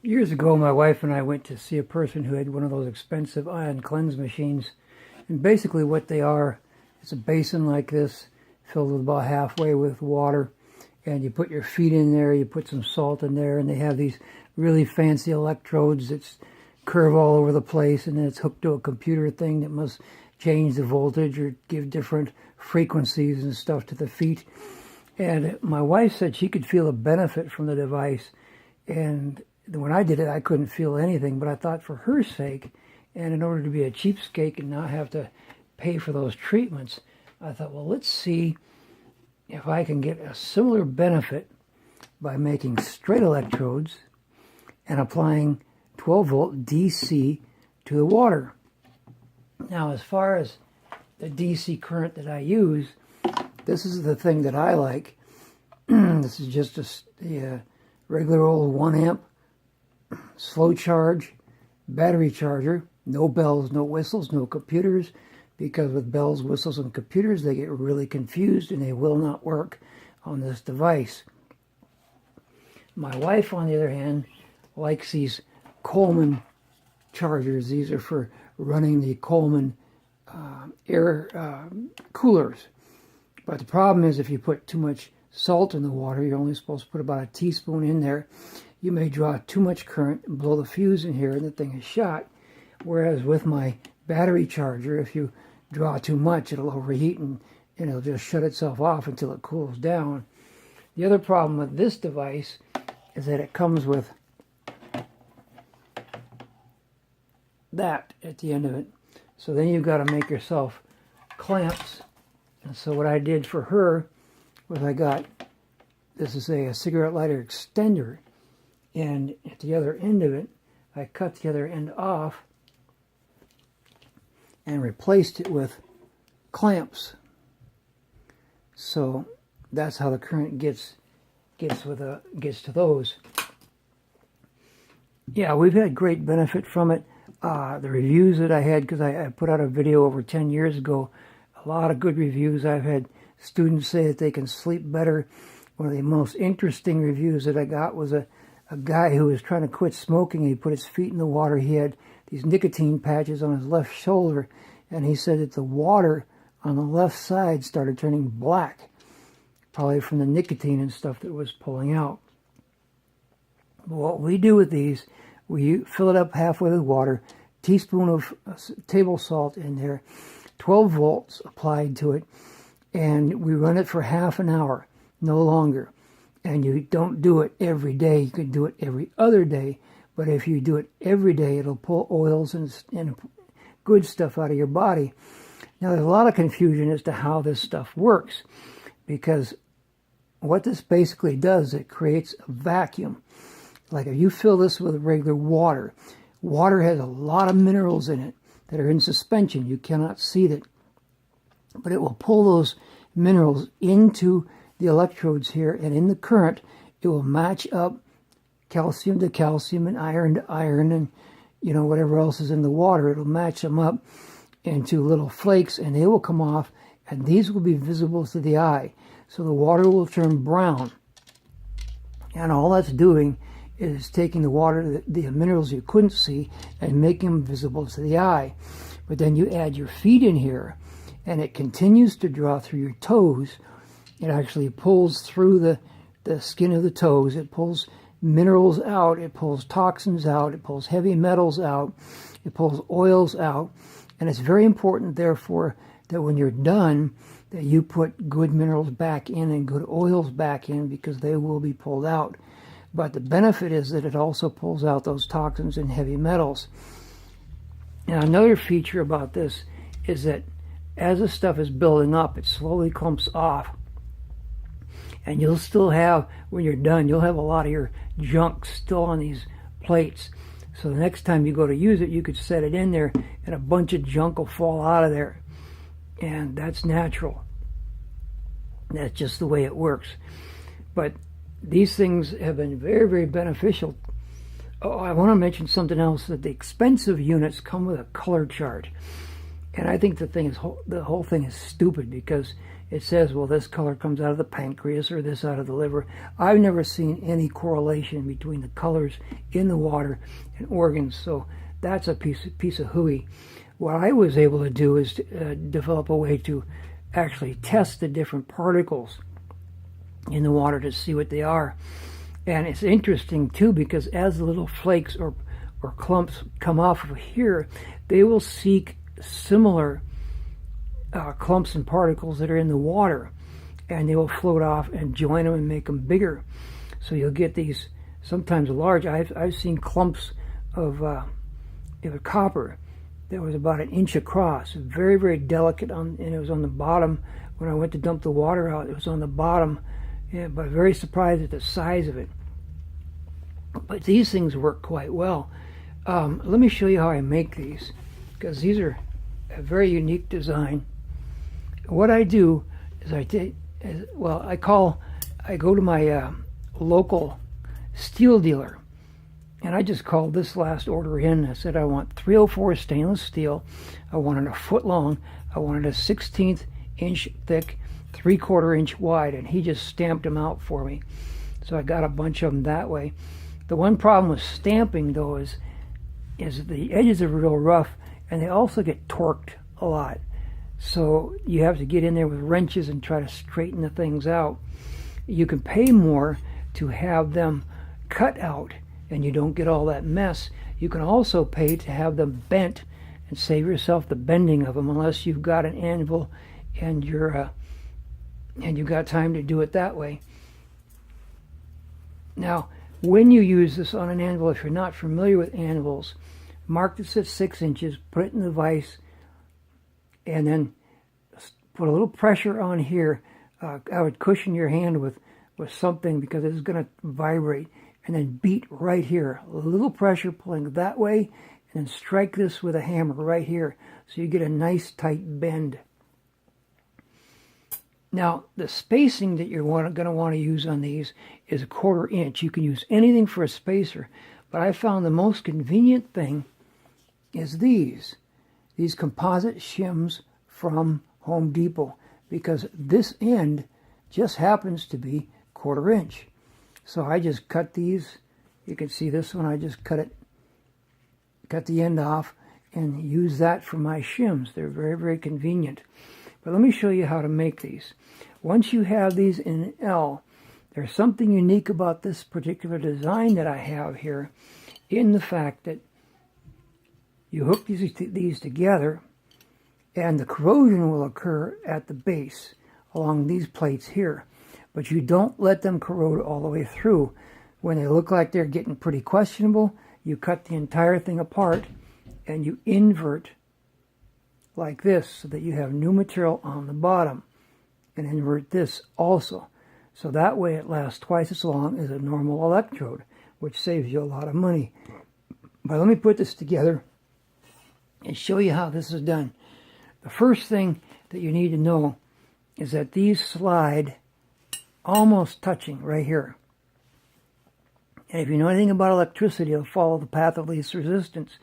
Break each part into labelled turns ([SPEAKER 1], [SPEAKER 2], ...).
[SPEAKER 1] Years ago, my wife and I went to see a person who had one of those expensive ion cleanse machines. And basically what they are, it's a basin like this, filled with about halfway with water. And you put your feet in there, you put some salt in there, and they have these really fancy electrodes that curve all over the place, and then it's hooked to a computer thing that must change the voltage or give different frequencies and stuff to the feet. And my wife said she could feel a benefit from the device. And when I did it, I couldn't feel anything, but I thought for her sake, and in order to be a cheapskate and not have to pay for those treatments, I thought, well, let's see if I can get a similar benefit by making straight electrodes and applying 12-volt DC to the water. Now, as far as the DC current that I use, this is the thing that I like. This is just a regular old 1 amp slow charge battery charger. No bells, no whistles, no computers, because with bells, whistles, and computers, they get really confused and they will not work on this device. My wife, on the other hand, likes these Coleman chargers. These are for running the Coleman air coolers. But the problem is if you put too much salt in the water, you're only supposed to put about a teaspoon in there. You may draw too much current and blow the fuse in here and the thing is shot. Whereas with my battery charger, if you draw too much, it'll overheat and it'll just shut itself off until it cools down. The other problem with this device is that it comes with that at the end of it. So then you've got to make yourself clamps. And so what I did for her was I got, this is a cigarette lighter extender, and at the other end of it, I cut the other end off and replaced it with clamps. So that's how the current gets to those. Yeah, we've had great benefit from it. The reviews that I had, because I put out a video over 10 years ago, a lot of good reviews. I've had students say that they can sleep better. One of the most interesting reviews that I got was a guy who was trying to quit smoking. He put his feet in the water. He had these nicotine patches on his left shoulder, and he said that the water on the left side started turning black, probably from the nicotine and stuff that was pulling out. But what we do with these, we fill it up halfway with water, teaspoon of table salt in there, 12 volts applied to it, and we run it for half an hour, no longer. And you don't do it every day. You can do it every other day. But if you do it every day, it'll pull oils and good stuff out of your body. Now, there's a lot of confusion as to how this stuff works, because what this basically does, it creates a vacuum. Like if you fill this with regular water, water has a lot of minerals in it that are in suspension. You cannot see that. But it will pull those minerals into the electrodes here, and in the current, it will match up calcium to calcium and iron to iron and, you know, whatever else is in the water. It'll match them up into little flakes, and they will come off, and these will be visible to the eye. So the water will turn brown. And all that's doing is taking the water, the minerals you couldn't see, and making them visible to the eye. But then you add your feet in here, and it continues to draw through your toes. It actually pulls through the skin of the toes. It pulls minerals out. It pulls toxins out. It pulls heavy metals out. It pulls oils out. And it's very important, therefore, that when you're done, that you put good minerals back in and good oils back in, because they will be pulled out. But the benefit is that it also pulls out those toxins and heavy metals. Now, another feature about this is that as the stuff is building up, it slowly clumps off. And you'll still have, when you're done, you'll have a lot of your junk still on these plates. So the next time you go to use it, you could set it in there and a bunch of junk will fall out of there. And that's natural. That's just the way it works. But these things have been very, very beneficial. Oh, I want to mention something else, that the expensive units come with a color chart. And I think the whole thing is stupid, because it says, well, this color comes out of the pancreas or this out of the liver. I've never seen any correlation between the colors in the water and organs, so that's a piece of hooey. What I was able to do is to, develop a way to actually test the different particles in the water to see what they are. And it's interesting too, because as the little flakes or clumps come off of here, they will seek similar clumps and particles that are in the water, and they will float off and join them and make them bigger. So you'll get these sometimes large. I've seen clumps of copper that was about 1 inch across, very, very delicate, and it was on the bottom. When I went to dump the water out, it was on the bottom, but very surprised at the size of it. But these things work quite well. Let me show you how I make these, because these are a very unique design. What I do is I go to my local steel dealer, and I just called this last order in. I said I want 304 stainless steel. I wanted 1 foot long. I wanted a 1/16 inch thick, 3/4 inch wide, and he just stamped them out for me. So I got a bunch of them that way. The one problem with stamping, though, is the edges are real rough, and they also get torqued a lot. So you have to get in there with wrenches and try to straighten the things out. You can pay more to have them cut out, and you don't get all that mess. You can also pay to have them bent and save yourself the bending of them, unless you've got an anvil and you've got time to do it that way. Now, when you use this on an anvil, if you're not familiar with anvils, mark this at 6 inches, put it in the vise, and then put a little pressure on here. I would cushion your hand with something, because it's going to vibrate, and then beat right here. A little pressure pulling that way, and then strike this with a hammer right here, so you get a nice tight bend. Now, the spacing that you're going to want to use on these is 1/4 inch. You can use anything for a spacer, but I found the most convenient thing is these composite shims from Home Depot, because this end just happens to be 1/4 inch. So I just cut these. You can see this one, I just cut the end off and use that for my shims. They're very, very convenient. But let me show you how to make these. Once you have these in an L, there's something unique about this particular design that I have here, in the fact that you hook these together, and the corrosion will occur at the base along these plates here. But you don't let them corrode all the way through. When they look like they're getting pretty questionable, you cut the entire thing apart and you invert like this, so that you have new material on the bottom, and invert this also. So that way it lasts twice as long as a normal electrode, which saves you a lot of money. But let me put this together and show you how this is done. The first thing that you need to know is that these slide almost touching right here. And if you know anything about electricity, it'll follow the path of least resistance.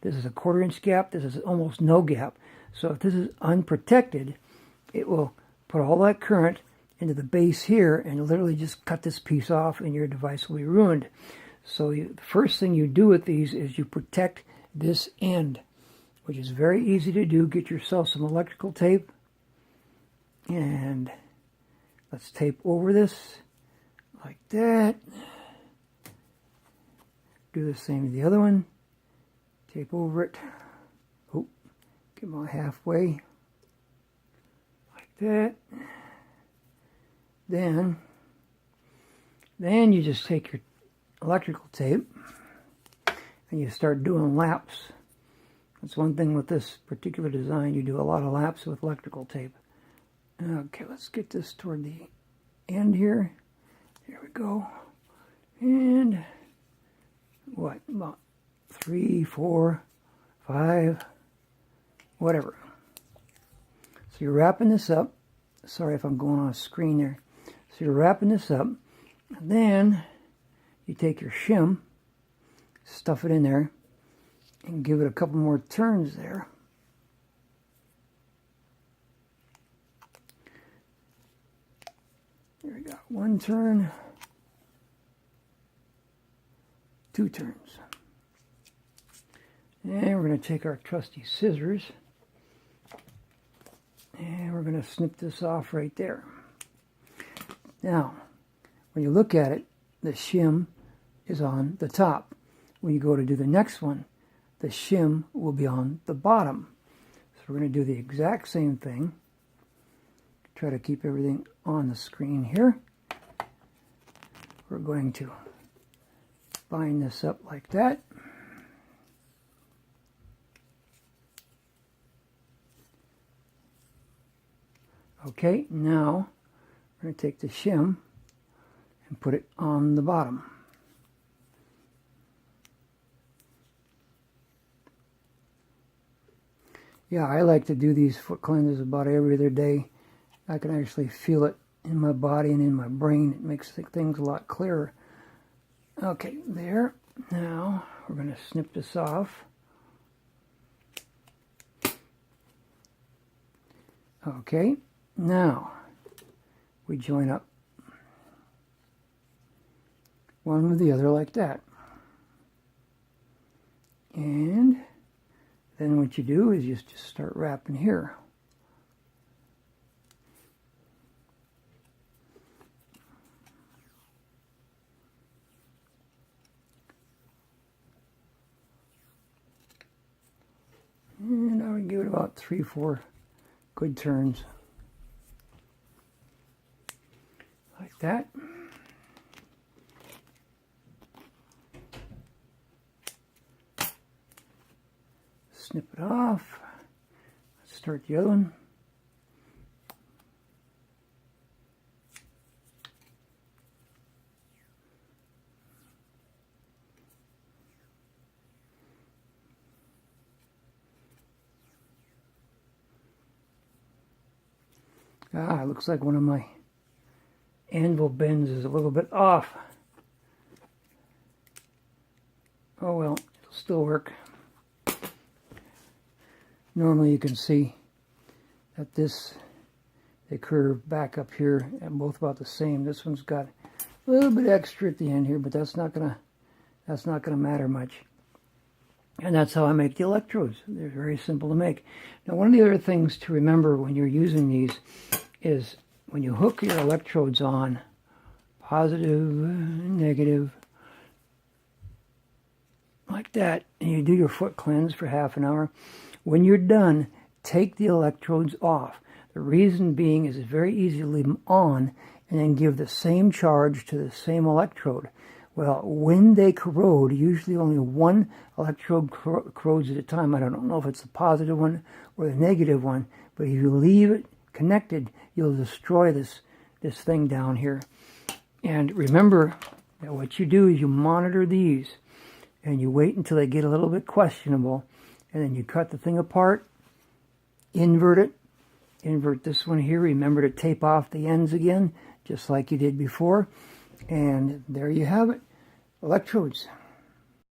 [SPEAKER 1] This is a 1/4 inch gap. This is almost no gap. So if this is unprotected, it will put all that current into the base here and literally just cut this piece off, and your device will be ruined. So the first thing you do with these is you protect this end, which is very easy to do. Get yourself some electrical tape, and let's tape over this like that. Do the same with the other one. Tape over it. Oh, get my halfway. Like that. Then you just take your electrical tape and you start doing laps. That's one thing with this particular design. You do a lot of laps with electrical tape. Okay, let's get this toward the end here. There we go. And what, about 3, 4, 5, whatever. So you're wrapping this up. Sorry if I'm going on a screen there. So you're wrapping this up, and then you take your shim, stuff it in there, and give it a couple more turns there. There we go. 1 turn, 2 turns. And we're going to take our trusty scissors and we're going to snip this off right there. Now, when you look at it, the shim is on the top. When you go to do the next one, the shim will be on the bottom. So we're going to do the exact same thing. Try to keep everything on the screen here. We're going to bind this up like that. Okay, now we're going to take the shim and put it on the bottom. Yeah, I like to do these foot cleanses about every other day. I can actually feel it in my body and in my brain. It makes things a lot clearer. Okay, there. Now we're going to snip this off. Okay, now we join up one with the other like that. And then what you do is you just start wrapping here. And I would give it about 3-4 good turns. Like that. Snip it off. Let's start the other one. Ah, it looks like one of my anvil bends is a little bit off. Oh well, it'll still work. Normally you can see that they curve back up here and both about the same. This one's got a little bit extra at the end here, but that's not gonna matter much. And that's how I make the electrodes. They're very simple to make. Now, one of the other things to remember when you're using these is when you hook your electrodes on, positive, negative, like that, and you do your foot cleanse for half an hour, when you're done, take the electrodes off. The reason being is it's very easy to leave them on and then give the same charge to the same electrode. Well, when they corrode, usually only one electrode corrodes at a time. I don't know if it's the positive one or the negative one, but if you leave it connected, you'll destroy this thing down here. And remember that what you do is you monitor these, and you wait until they get a little bit questionable, and then you cut the thing apart, invert it, invert this one here. Remember to tape off the ends again, just like you did before. And there you have it. Electrodes.